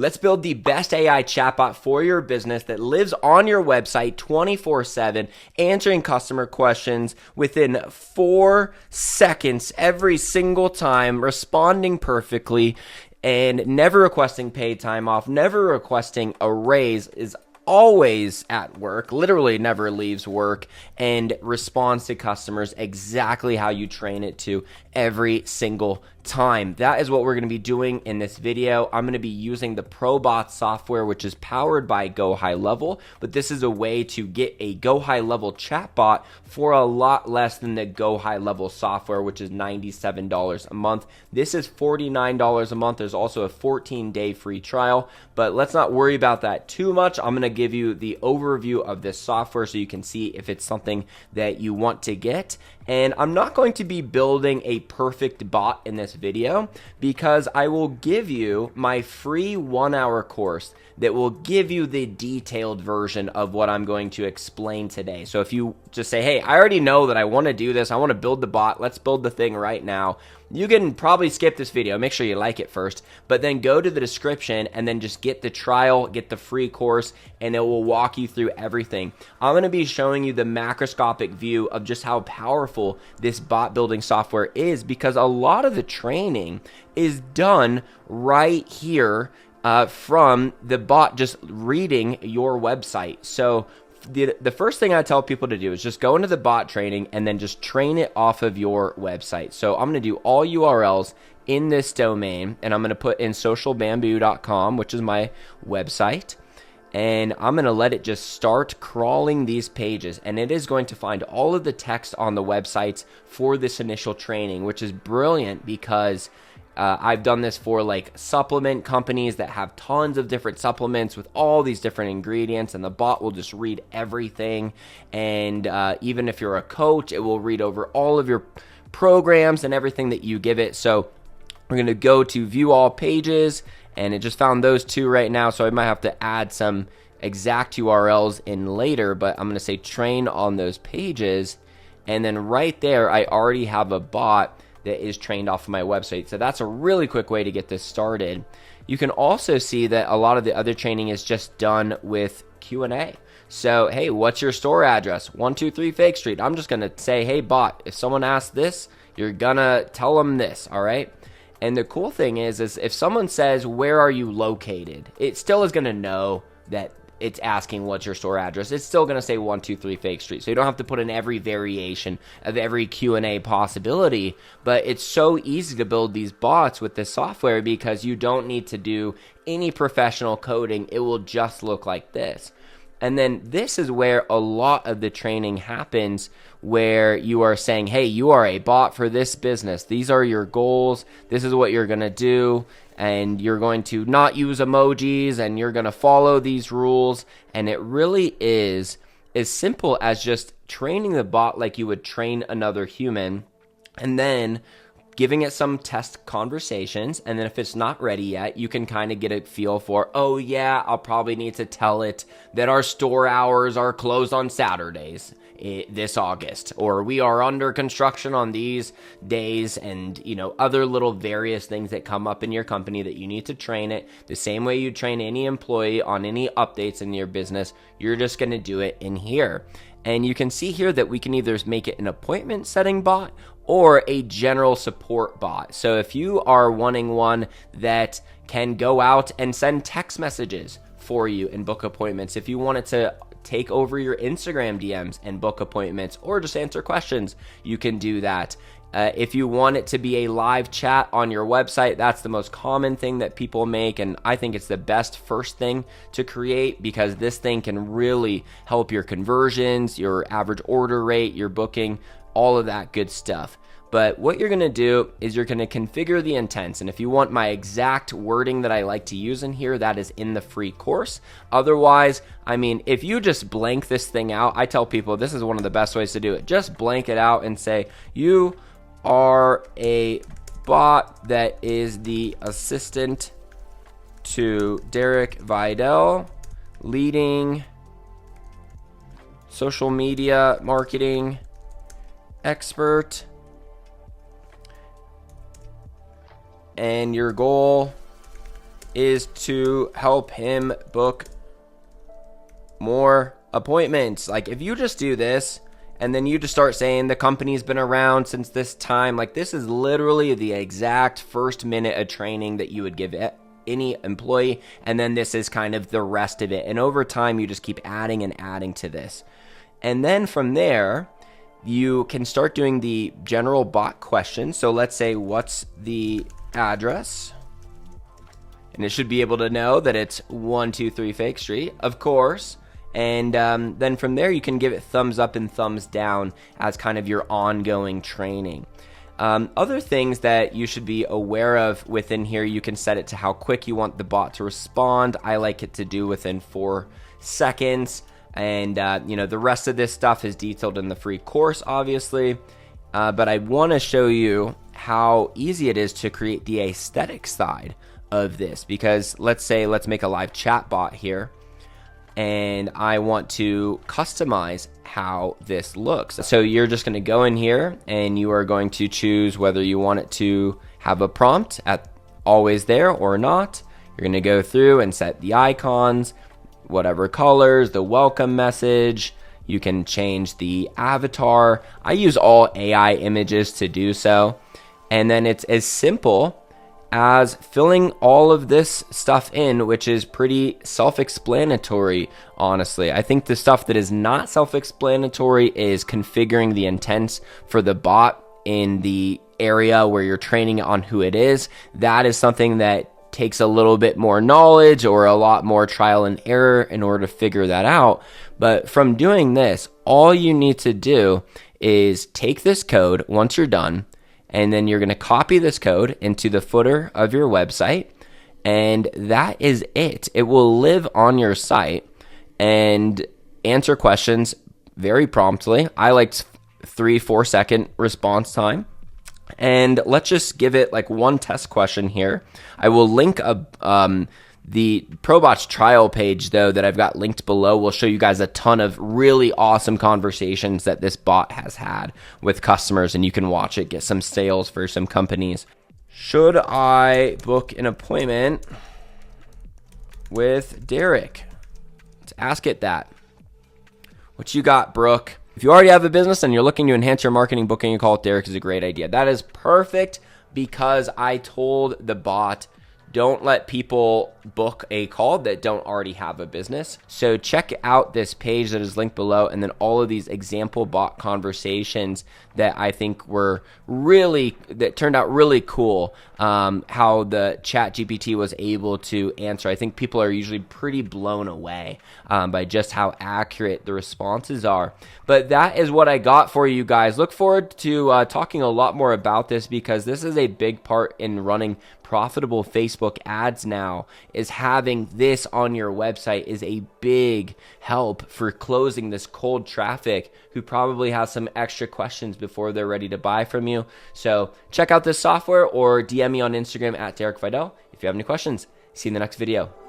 Let's build the best AI chatbot for your business that lives on your website 24/7, answering customer questions within 4 seconds every single time, responding perfectly, and never requesting paid time off, never requesting a raise, is always at work, literally never leaves work, and responds to customers exactly how you train it to every single time. That is what we're going to be doing in this video. I'm going to be using the ProBot software, which is powered by Go High Level, but this is a way to get a Go High Level chatbot for a lot less than the Go High Level software, which is $97 a month. This is $49 a month. There's also a 14-day free trial, but let's not worry about that too much. I'm going to give you the overview of this software so you can see if it's something that you want to get. And I'm not going to be building a perfect bot in this video because I will give you my free 1-hour course that will give you the detailed version of what I'm going to explain today. So if you just say, hey, I already know that I want to do this, I want to build the bot, let's build the thing right now, you can probably skip this video. Make sure you like it first, but then go to the description and then just get the trial, get the free course, and it will walk you through everything. I'm going to be showing you the macroscopic view of just how powerful this bot building software is, because a lot of the training is done right here from the bot just reading your website. So the first thing I tell people to do is just go into the bot training and then just train it off of your website. So I'm going to do all URLs in this domain, and I'm going to put in socialbamboo.com, which is my website, and I'm going to let it just start crawling these pages, and it is going to find all of the text on the websites for this initial training, which is brilliant because I've done this for like supplement companies that have tons of different supplements with all these different ingredients, and the bot will just read everything. And even if you're a coach, it will read over all of your programs and everything that you give it. So we're going to go to view all pages, and it just found those two right now. So I might have to add some exact URLs in later, but I'm going to say train on those pages. And then right there, I already have a bot that is trained off of my website. So that's a really quick way to get this started. You can also see that a lot of the other training is just done with Q&A. So, hey, what's your store address? 123 Fake Street. I'm just going to say, hey, bot, if someone asks this, you're going to tell them this, all right? And the cool thing is if someone says, where are you located? It still is going to know that it's asking what's your store address. It's still going to say 123 Fake Street. So you don't have to put in every variation of every Q&A possibility, but it's so easy to build these bots with this software because you don't need to do any professional coding. It will just look like this. And then this is where a lot of the training happens, where you are saying, hey, you are a bot for this business. These are your goals. This is what you're going to do. And you're going to not use emojis, and you're going to follow these rules. And it really is as simple as just training the bot like you would train another human, and then giving it some test conversations. And then if it's not ready yet, you can kind of get a feel for, oh yeah, I'll probably need to tell it that our store hours are closed on Saturdays this August, or we are under construction on these days, and other little various things that come up in your company that you need to train it the same way you train any employee on any updates in your business. You're just going to do it in here. And you can see here that we can either make it an appointment setting bot or a general support bot. So if you are wanting one that can go out and send text messages for you and book appointments, if you want it to take over your Instagram DMs and book appointments, or just answer questions, you can do that. If you want it to be a live chat on your website, that's the most common thing that people make, and I think it's the best first thing to create, because this thing can really help your conversions, your average order rate, your booking, all of that good stuff. But what you're going to do is you're going to configure the intents. And if you want my exact wording that I like to use in here, that is in the free course. Otherwise, I mean, if you just blank this thing out, I tell people this is one of the best ways to do it. Just blank it out and say, you are a bot that is the assistant to Derek Videll, leading social media marketing expert, and your goal is to help him book more appointments. Like if you just do this and then you just start saying the company's been around since this time, like this is literally the exact first minute of training that you would give any employee, and then this is kind of the rest of it. And over time you just keep adding and adding to this. And then from there you can start doing the general bot questions. So let's say, what's the address? And it should be able to know that it's 123 Fake Street, of course. And then from there, you can give it thumbs up and thumbs down as kind of your ongoing training. Other things that you should be aware of within here, you can set it to how quick you want the bot to respond. I like it to do within 4 seconds. And, the rest of this stuff is detailed in the free course, obviously. But I want to show you how easy it is to create the aesthetic side of this. Because let's make a live chat bot here. And I want to customize how this looks. So you're just going to go in here and you are going to choose whether you want it to have a prompt at always there or not. You're going to go through and set the icons, whatever colors, the welcome message. You can change the avatar. I use all AI images to do so. And then it's as simple as filling all of this stuff in, which is pretty self-explanatory, honestly. I think the stuff that is not self-explanatory is configuring the intents for the bot in the area where you're training on who it is. That is something that takes a little bit more knowledge or a lot more trial and error in order to figure that out. But from doing this, all you need to do is take this code once you're done, and then you're going to copy this code into the footer of your website, and that is it. It will live on your site and answer questions very promptly. I liked 3-4 second response time. And let's just give it like one test question here. I will link the ProBots trial page, though, that I've got linked below. Will show you guys a ton of really awesome conversations that this bot has had with customers, and you can watch it, get some sales for some companies. Should I book an appointment with Derek? Let's ask it that. What you got, Brooke? If you already have a business and you're looking to enhance your marketing, booking a call with Derek is a great idea. That is perfect, because I told the bot, don't let people book a call that don't already have a business. So check out this page that is linked below, and then all of these example bot conversations that I think that turned out really cool. How the ChatGPT was able to answer. I think people are usually pretty blown away by just how accurate the responses are. But that is what I got for you guys. Look forward to talking a lot more about this, because this is a big part in running profitable Facebook ads now. Is having this on your website is a big help for closing this cold traffic who probably has some extra questions before they're ready to buy from you. So check out this software or DM me on Instagram at Derek Videll if you have any questions. See you in the next video.